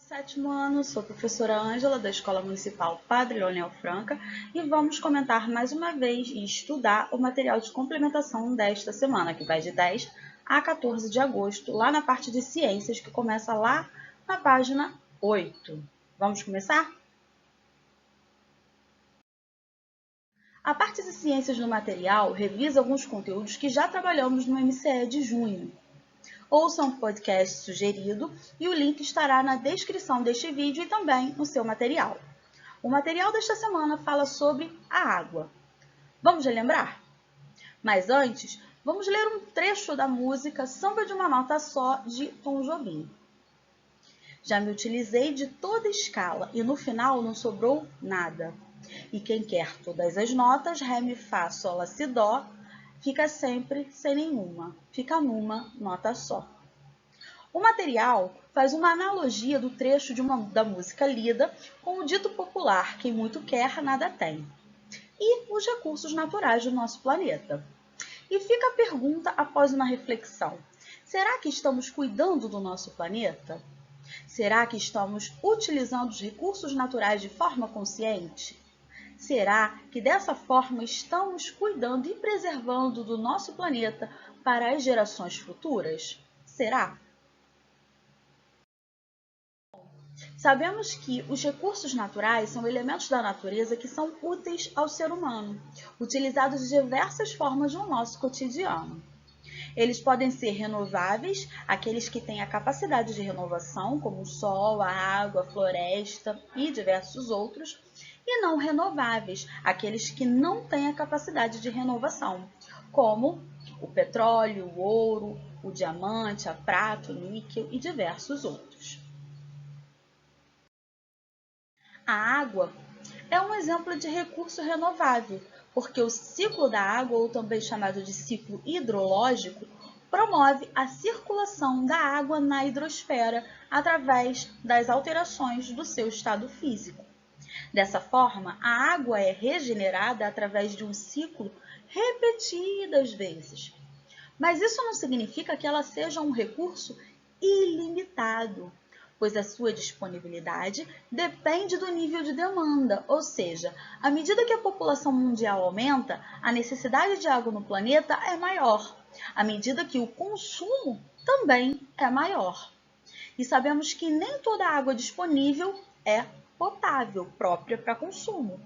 Sétimo ano, sou a professora Ângela da Escola Municipal Padre Leonel Franca e vamos comentar mais uma vez e estudar o material de complementação desta semana, que vai de 10 a 14 de agosto, lá na parte de ciências, que começa lá na página 8. Vamos começar? A parte de ciências do material revisa alguns conteúdos que já trabalhamos no MCE de junho. Ouça um podcast sugerido e o link estará na descrição deste vídeo e também no seu material. O material desta semana fala sobre a água. Vamos relembrar? Mas antes, vamos ler um trecho da música Samba de uma Nota Só, de Tom Jobim. Já me utilizei de toda escala e no final não sobrou nada. E quem quer todas as notas, ré, mi, fá, sol, lá, si, dó, fica sempre sem nenhuma, fica numa nota só. O material faz uma analogia do trecho da música lida com o dito popular: quem muito quer, nada tem, e os recursos naturais do nosso planeta. E fica a pergunta após uma reflexão: será que estamos cuidando do nosso planeta? Será que estamos utilizando os recursos naturais de forma consciente? Será que dessa forma estamos cuidando e preservando do nosso planeta para as gerações futuras? Será? Sabemos que os recursos naturais são elementos da natureza que são úteis ao ser humano, utilizados de diversas formas no nosso cotidiano. Eles podem ser renováveis, aqueles que têm a capacidade de renovação, como o sol, a água, a floresta e diversos outros, e não renováveis, aqueles que não têm a capacidade de renovação, como o petróleo, o ouro, o diamante, a prata, o níquel e diversos outros. A água é um exemplo de recurso renovável, porque o ciclo da água, ou também chamado de ciclo hidrológico, promove a circulação da água na hidrosfera através das alterações do seu estado físico. Dessa forma, a água é regenerada através de um ciclo repetidas vezes. Mas isso não significa que ela seja um recurso ilimitado, pois a sua disponibilidade depende do nível de demanda, ou seja, à medida que a população mundial aumenta, a necessidade de água no planeta é maior, à medida que o consumo também é maior. E sabemos que nem toda a água disponível é potável, própria para consumo.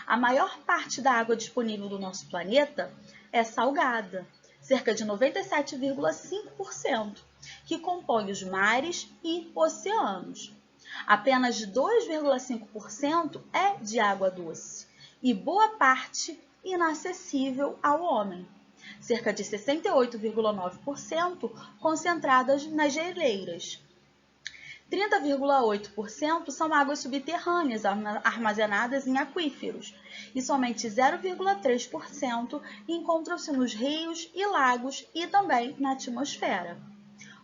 A maior parte da água disponível do nosso planeta é salgada, cerca de 97,5%, que compõe os mares e oceanos. Apenas 2,5% é de água doce e boa parte inacessível ao homem. Cerca de 68,9% concentradas nas geleiras. 30,8% são águas subterrâneas armazenadas em aquíferos e somente 0,3% encontram-se nos rios e lagos e também na atmosfera.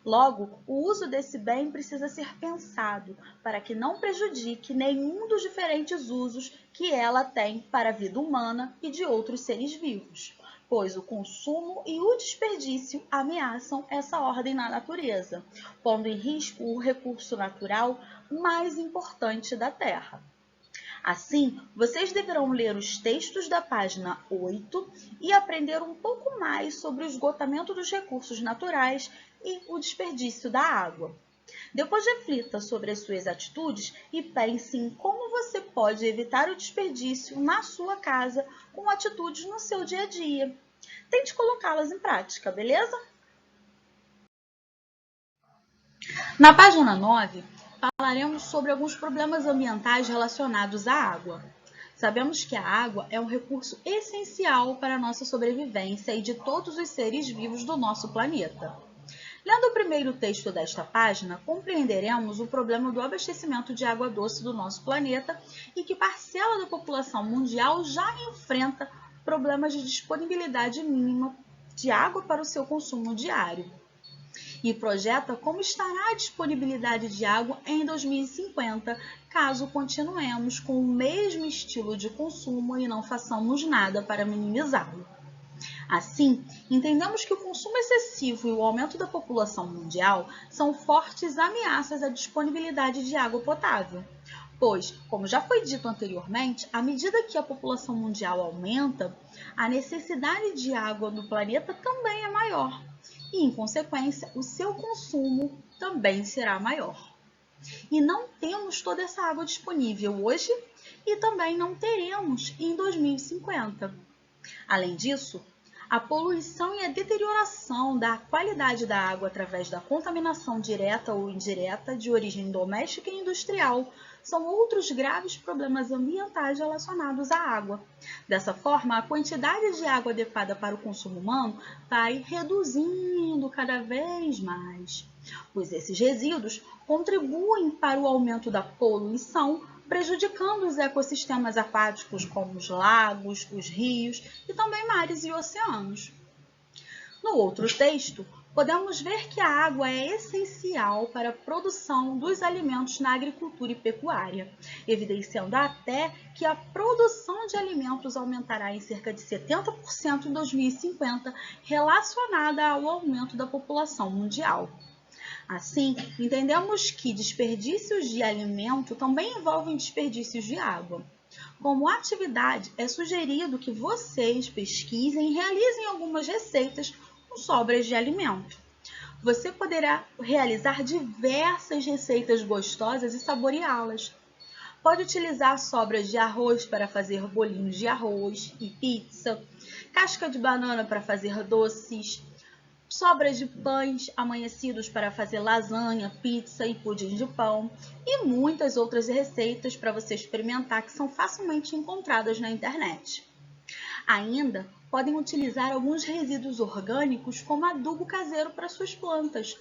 Logo, o uso desse bem precisa ser pensado para que não prejudique nenhum dos diferentes usos que ela tem para a vida humana e de outros seres vivos, pois o consumo e o desperdício ameaçam essa ordem na natureza, pondo em risco o recurso natural mais importante da Terra. Assim, vocês deverão ler os textos da página 8 e aprender um pouco mais sobre o esgotamento dos recursos naturais e o desperdício da água. Depois reflita sobre as suas atitudes e pense em como você pode evitar o desperdício na sua casa com atitudes no seu dia a dia. Tente colocá-las em prática, beleza? Na página 9, falaremos sobre alguns problemas ambientais relacionados à água. Sabemos que a água é um recurso essencial para a nossa sobrevivência e de todos os seres vivos do nosso planeta. Lendo o primeiro texto desta página, compreenderemos o problema do abastecimento de água doce do nosso planeta e que parcela da população mundial já enfrenta problemas de disponibilidade mínima de água para o seu consumo diário. E projeta como estará a disponibilidade de água em 2050, caso continuemos com o mesmo estilo de consumo e não façamos nada para minimizá-lo. Assim, entendemos que o consumo excessivo e o aumento da população mundial são fortes ameaças à disponibilidade de água potável. Pois, como já foi dito anteriormente, à medida que a população mundial aumenta, a necessidade de água no planeta também é maior e, em consequência, o seu consumo também será maior. E não temos toda essa água disponível hoje e também não teremos em 2050. Além disso, a poluição e a deterioração da qualidade da água através da contaminação direta ou indireta de origem doméstica e industrial são outros graves problemas ambientais relacionados à água. Dessa forma, a quantidade de água adequada para o consumo humano vai reduzindo cada vez mais, pois esses resíduos contribuem para o aumento da poluição, prejudicando os ecossistemas aquáticos como os lagos, os rios e também mares e oceanos. No outro texto, podemos ver que a água é essencial para a produção dos alimentos na agricultura e pecuária, evidenciando até que a produção de alimentos aumentará em cerca de 70% em 2050, relacionada ao aumento da população mundial. Assim, entendemos que desperdícios de alimento também envolvem desperdícios de água. Como atividade, é sugerido que vocês pesquisem e realizem algumas receitas com sobras de alimento. Você poderá realizar diversas receitas gostosas e saboreá-las. Pode utilizar sobras de arroz para fazer bolinhos de arroz e pizza, casca de banana para fazer doces, sobras de pães amanhecidos para fazer lasanha, pizza e pudim de pão e muitas outras receitas para você experimentar que são facilmente encontradas na internet. Ainda podem utilizar alguns resíduos orgânicos como adubo caseiro para suas plantas,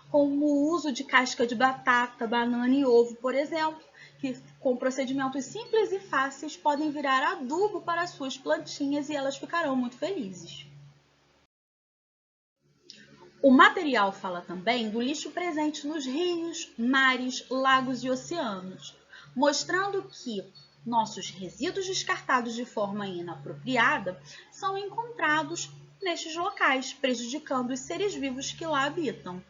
como o uso de casca de batata, banana e ovo, por exemplo, que com procedimentos simples e fáceis podem virar adubo para suas plantinhas e elas ficarão muito felizes. O material fala também do lixo presente nos rios, mares, lagos e oceanos, mostrando que nossos resíduos descartados de forma inapropriada são encontrados nestes locais, prejudicando os seres vivos que lá habitam.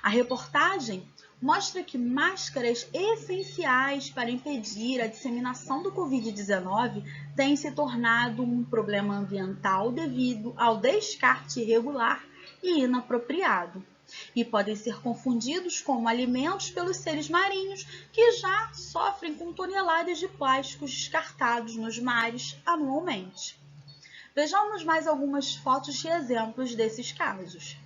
A reportagem mostra que máscaras essenciais para impedir a disseminação do Covid-19 têm se tornado um problema ambiental devido ao descarte irregular e inapropriado, e podem ser confundidos como alimentos pelos seres marinhos que já sofrem com toneladas de plásticos descartados nos mares anualmente. Vejamos mais algumas fotos de exemplos desses casos.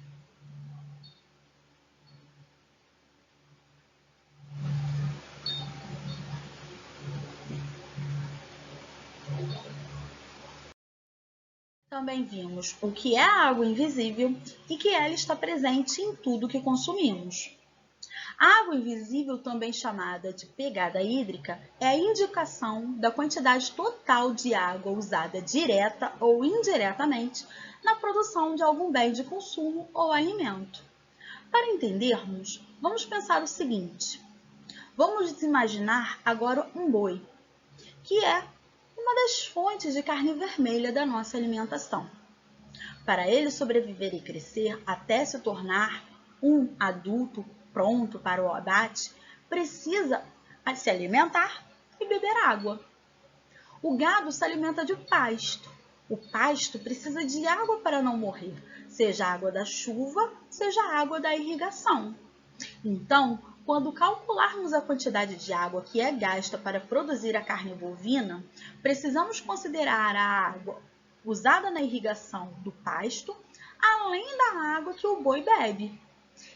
Também vimos o que é a água invisível e que ela está presente em tudo que consumimos. A água invisível, também chamada de pegada hídrica, é a indicação da quantidade total de água usada direta ou indiretamente na produção de algum bem de consumo ou alimento. Para entendermos, vamos pensar o seguinte: vamos imaginar agora um boi, que é uma das fontes de carne vermelha da nossa alimentação. Para ele sobreviver e crescer até se tornar um adulto pronto para o abate, precisa se alimentar e beber água. O gado se alimenta de pasto. O pasto precisa de água para não morrer, seja água da chuva, seja água da irrigação. Então, quando calcularmos a quantidade de água que é gasta para produzir a carne bovina, precisamos considerar a água usada na irrigação do pasto, além da água que o boi bebe.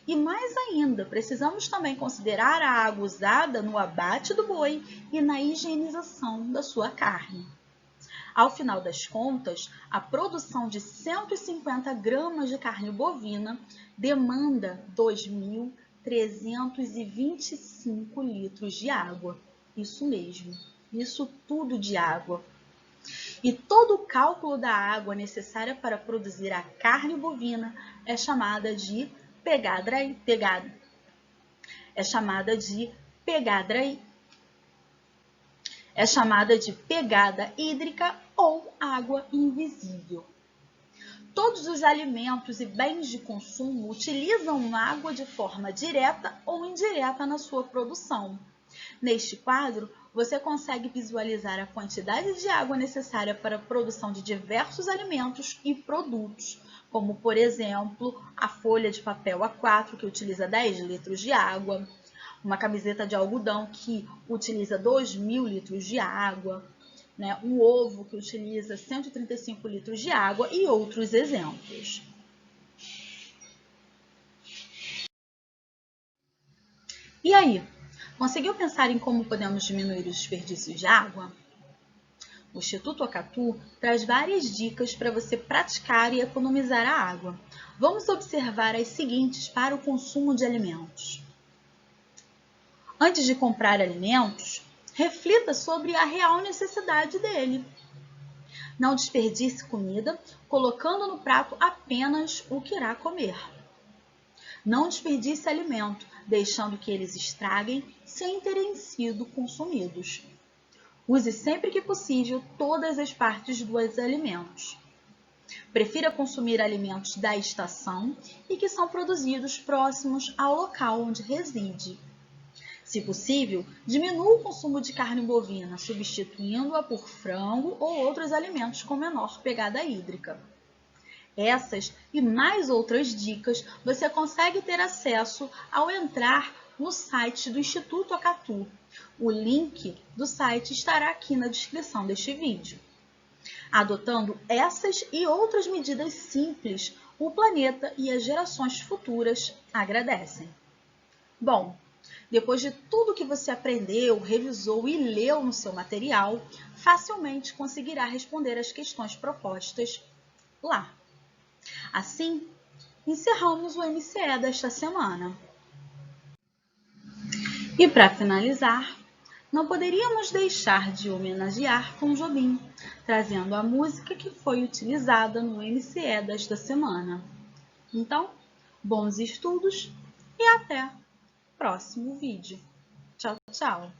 E mais ainda, precisamos também considerar a água usada no abate do boi e na higienização da sua carne. Ao final das contas, a produção de 150 gramas de carne bovina demanda 2.325 litros de água. Isso mesmo, isso tudo de água. E todo o cálculo da água necessária para produzir a carne bovina é chamada de pegada hídrica ou água invisível. todos os alimentos e bens de consumo utilizam água de forma direta ou indireta na sua produção. Neste quadro, você consegue visualizar a quantidade de água necessária para a produção de diversos alimentos e produtos, como, por exemplo, a folha de papel A4, que utiliza 10 litros de água, uma camiseta de algodão, que utiliza 2.000 litros de água, né? Um ovo, que utiliza 135 litros de água, e outros exemplos. E aí, conseguiu pensar em como podemos diminuir os desperdícios de água? O Instituto Acatu traz várias dicas para você praticar e economizar a água. Vamos observar as seguintes para o consumo de alimentos. Antes de comprar alimentos, reflita sobre a real necessidade dele. Não desperdice comida, colocando no prato apenas o que irá comer. Não desperdice alimento, deixando que eles estraguem sem terem sido consumidos. Use sempre que possível todas as partes dos alimentos. Prefira consumir alimentos da estação e que são produzidos próximos ao local onde reside. Se possível, diminua o consumo de carne bovina, substituindo-a por frango ou outros alimentos com menor pegada hídrica. Essas e mais outras dicas você consegue ter acesso ao entrar no site do Instituto Acatu. O link do site estará aqui na descrição deste vídeo. Adotando essas e outras medidas simples, o planeta e as gerações futuras agradecem. Bom, depois de tudo que você aprendeu, revisou e leu no seu material, facilmente conseguirá responder as questões propostas lá. Assim, encerramos o MCE desta semana. E para finalizar, não poderíamos deixar de homenagear Tom Jobim, trazendo a música que foi utilizada no MCE desta semana. Então, bons estudos e até o próximo vídeo. Tchau, tchau!